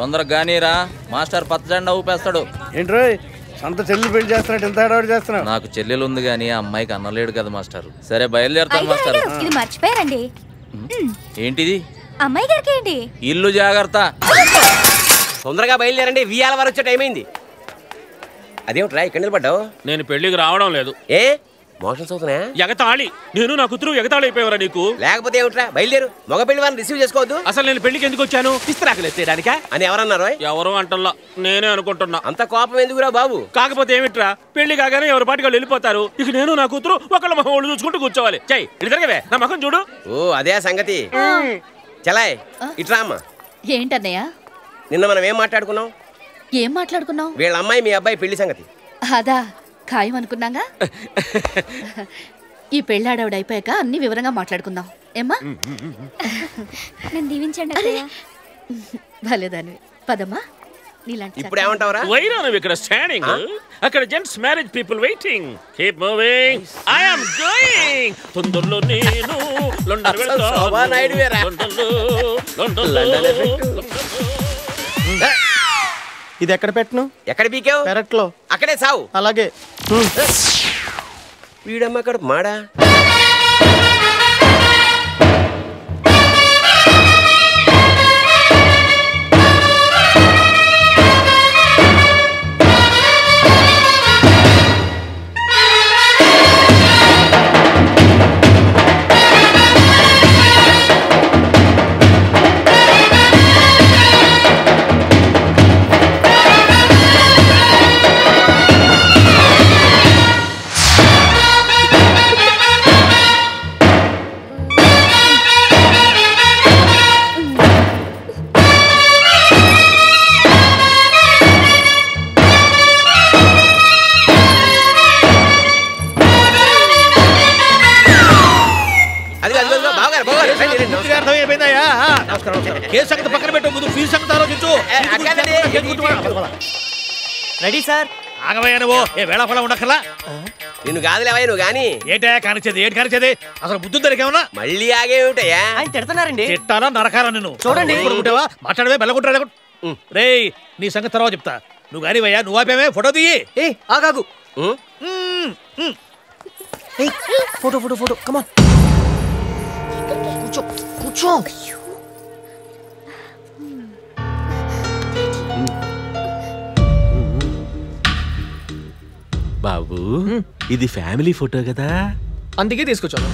తొందరగా గానీరా, మాస్టర్ పచ్చజెండా ఊపేస్తాడు. ఏంట్రో సొంత చెల్లి పెళ్లి చేస్తున్నట్టు ఎంత ఆడవాడు చేస్తున్నావు? నాకు చెల్లెలు ఉంది గానీ ఆ అమ్మాయికి అన్నలేడు కదా మాస్టర్. సరే బయలుదేరుతాను మాస్టర్. ఇది మర్చిపోయారండి. ఏంటిది? అమ్మాయి గారికి ఏంటి? ఇల్లు జాగ్రత్త. తొందరగా బయలుదేరండి, వియాల వారు వచ్చే టైం అయింది. అదేమిట్రా ఇక్కడ నిలబడ్డావు? నేను పెళ్లికి రావడం లేదు. ఏ మోషన్స్ అవుతున్నాయా? ఎగతాళి. నేను నా కూతురు ఎగతాళి అయిపోయావరా నీకు? లేకపోతే ఏమిట్రా, బయలుదేరు. మగ పెళ్లి వారిని రిసీవ్ చేసుకోవద్దు. అసలు నేను పెళ్లికి ఎందుకు వచ్చాను? ఇస్తరాకులు ఎత్తేయడానికా అని ఎవరన్నారు? ఎవరు అంటల్లా, నేనే అనుకుంటున్నా. అంత కోపం ఎందుకురా బాబు? కాకపోతే ఏమిట్రా, పెళ్లి కాగానే ఎవరి పాటికి వాళ్ళు వెళ్ళిపోతారు. ఇక నేను నా కూతురు ఒకళ్ళ మొహం ఒళ్ళు చూసుకుంటూ కూర్చోవాలి. చెయ్యి ఇద్దరికే నా మొహం చూడు. ఓ అదే సంగతి. చలాయ్ ఇట్రా అమ్మా. ఏంటన్నయ్య? నిన్న మనం ఏం మాట్లాడుకున్నాం? ఏం మాట్లాడుకున్నావు? వీళ్ళ అమ్మాయి మీ అబ్బాయి పెళ్లి సంగతి. అదా ఖాయం అనుకున్నాగా. ఈ పెళ్ళాడవిడ అయిపోయాక అన్ని వివరంగా మాట్లాడుకుందాం. ఏమ్మా? నన్ను దీవించండి అత్తయ్య. భలేదాన్ని. పదమ్మా. ఇప్పుడు ఏమంటావరా? వైరా నువ్వు ఇక్కడ స్టాండింగ్, అక్కడ gents marriage people waiting. Keep moving. I am going. తొందరలో నేను లండన్ వెళ్తాను. ఇది ఎక్కడ పెట్టను? ఎక్కడ పీకావు? పెరట్లో. అక్కడే సావు. అలాగే. వీడమ్మ అక్కడ మాడా. Ready sir. ఆగవయ్యా నువ్వు. ఏ వేళ కూడా ఉండక్కర్లా. నిన్ను కాదులేవయ్య నువ్వు గాని. ఏంటా కానిచ్చేది? ఏంటి కానిచ్చేది? అసలు బుద్ధి దొరికేమన్నా? మళ్ళీ ఆగేమిటయ్యా? ఆయన తిడతారండి. తిట్టాలా నరకాలా? నిన్ను చూడండి. మాట్లాడవే బెల్లకుంటాడు. రేయ్ నీ సంగతి తర్వాత చెప్తా. నువ్వు కానివయ్యా, నువ్వు ఆపేమే. ఫోటో దిగి. ఏ ఆగాగు. Photo photo photo. కమాన్ కూర్చో కూర్చో. బాబు ఇది ఫ్యామిలీ ఫోటో కదా, అందుకే తీసుకొచ్చాను.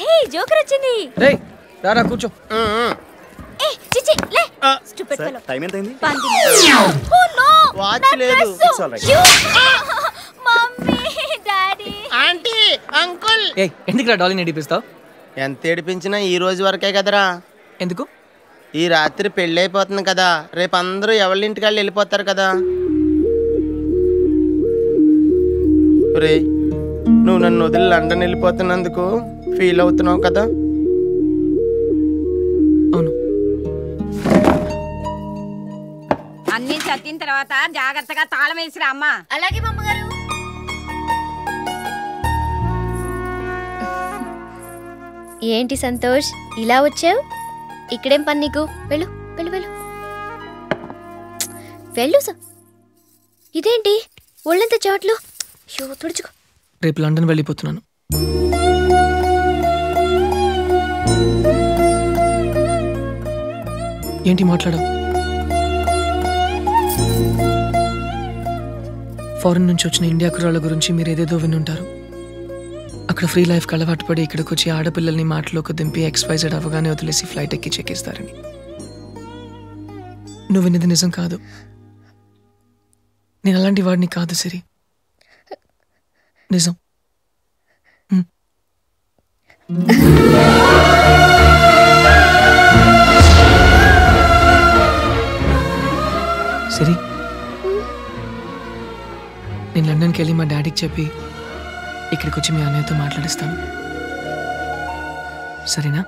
హే జోకర్ వచ్చింది. రేయ్ రారా కూర్చో. ఏ చిచి లే. Stupid fellow. టైం ఎంత అయింది? Oh no. వాచ్ లేదు. It's all right. Mummy daddy aunty uncle. ఏయ్ ఎందుకురా డాలీని ఏడిపిస్తావు? ఎంత ఏడిపించినా ఈ రోజు వరకే కదరా. ఎందుకు? ఈ రాత్రి పెళ్ళి అయిపోతుంది కదా, రేపు అందరూ ఎవరి ఇంటికి వాళ్ళు వెళ్ళిపోతారు కదా. రే నువ్వు నన్ను వదిలి లండన్ వెళ్ళిపోతున్నందుకు ఫీల్ అవుతున్నావు కదా. అవును. అన్ని చదివిన తర్వాత జాగ్రత్తగా తాళం వేసిరా అమ్మా. అలాగే మామగారు. ఏంటి సంతోష్ ఇలా వచ్చావు? ఇక్కడేం పని నీకు? వెళ్ళు వెళ్ళు వెళ్ళు వెళ్ళు. ఇదేంటి ఒళ్ళంత చాట్లు? తుడుచుకో. రేపు లండన్ వెళ్ళిపోతున్నాను. ఏంటి మాట్లాడావు? ఫారెన్ నుంచి వచ్చిన ఇండియా కుర్రాళ్ళ గురించి మీరు ఏదేదో వినుంటారు. అక్కడ ఫ్రీ లైఫ్కి అలవాటు పడి ఇక్కడికి వచ్చి ఆడపిల్లల్ని మాటలోకి దింపి XYZ అవగానే వదిలేసి ఫ్లైట్ ఎక్కి చెక్కిస్తారని. నువ్వు విన్నది నిజం కాదు. నేను అలాంటి వాడిని కాదు సిరి. నిజం. సిరి నేను లండన్కి వెళ్ళి మా డాడీకి చెప్పి ఇక్కడికి వచ్చి మీ అన్నయ్యతో మాట్లాడిస్తాను. సరేనా?